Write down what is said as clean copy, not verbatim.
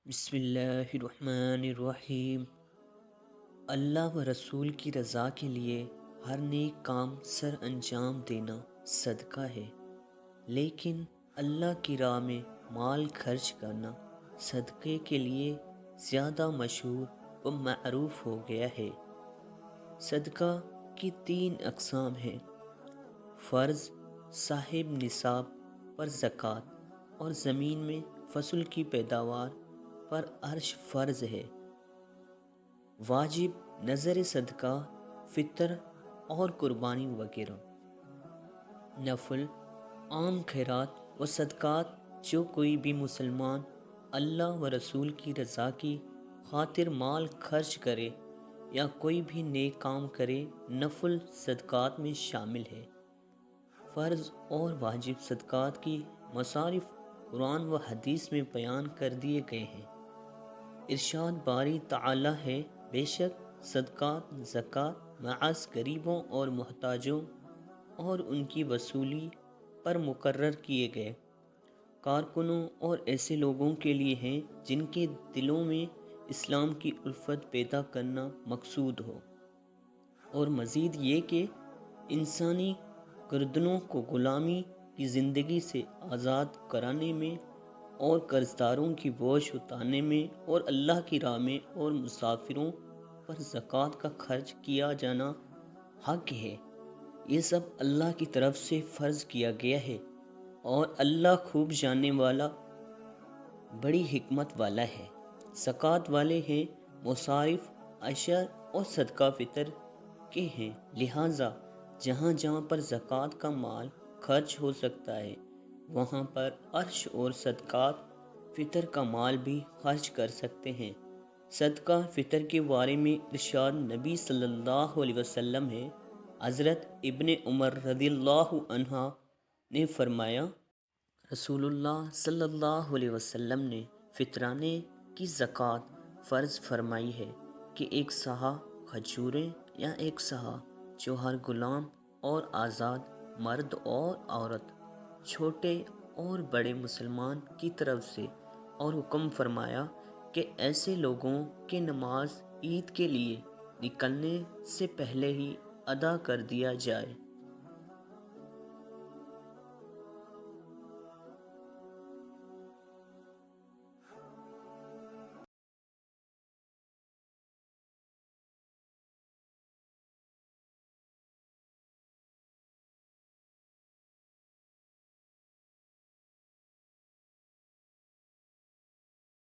بسم اللہ الرحمن الرحیم۔ اللہ و رسول کی رضا کے لیے ہر نیک کام سر انجام دینا صدقہ ہے، لیکن اللہ کی راہ میں مال خرچ کرنا صدقے کے لیے زیادہ مشہور و معروف ہو گیا ہے۔ صدقہ کی 3 اقسام ہیں: فرض، صاحب نصاب پر زکوٰۃ، اور زمین میں فصل کی پیداوار پر عرش فرض ہے۔ واجب، نذر صدقہ، فطر اور قربانی وغیرہ۔ نفل، عام خیرات و صدقات جو کوئی بھی مسلمان اللہ و رسول کی رضا کی خاطر مال خرچ کرے یا کوئی بھی نیک کام کرے، نفل صدقات میں شامل ہے۔ فرض اور واجب صدقات کی مصارف قرآن و حدیث میں بیان کر دیے گئے ہیں۔ ارشاد باری تعالی ہے: بے شک صدقات زکوٰۃ محض غریبوں اور محتاجوں اور ان کی وصولی پر مقرر کیے گئے کارکنوں اور ایسے لوگوں کے لیے ہیں جن کے دلوں میں اسلام کی الفت پیدا کرنا مقصود ہو، اور مزید یہ کہ انسانی گردنوں کو غلامی کی زندگی سے آزاد کرانے میں اور قرضداروں کی بوجھ اتارنے میں اور اللہ کی راہ میں اور مسافروں پر زکوٰۃ کا خرچ کیا جانا حق ہے۔ یہ سب اللہ کی طرف سے فرض کیا گیا ہے، اور اللہ خوب جاننے والا، بڑی حکمت والا ہے۔ زکوٰۃ والے ہیں مصارف عشر اور صدقہ فطر کے ہیں، لہٰذا جہاں جہاں پر زکوٰۃ کا مال خرچ ہو سکتا ہے وہاں پر عشر اور صدقات فطر کا مال بھی خرچ کر سکتے ہیں۔ صدقہ فطر کے بارے میں ارشاد نبی صلی اللہ علیہ وسلم ہے۔ حضرت ابن عمر رضی اللہ عنہ نے فرمایا، رسول اللہ صلی اللہ علیہ وسلم نے فطرانے کی زکوٰۃ فرض فرمائی ہے کہ 1 صاع کھجوریں یا 1 صاع جو ہر غلام اور آزاد مرد اور عورت، چھوٹے اور بڑے مسلمان کی طرف سے، اور حکم فرمایا کہ ایسے لوگوں کے نماز عید کے لیے نکلنے سے پہلے ہی ادا کر دیا جائے۔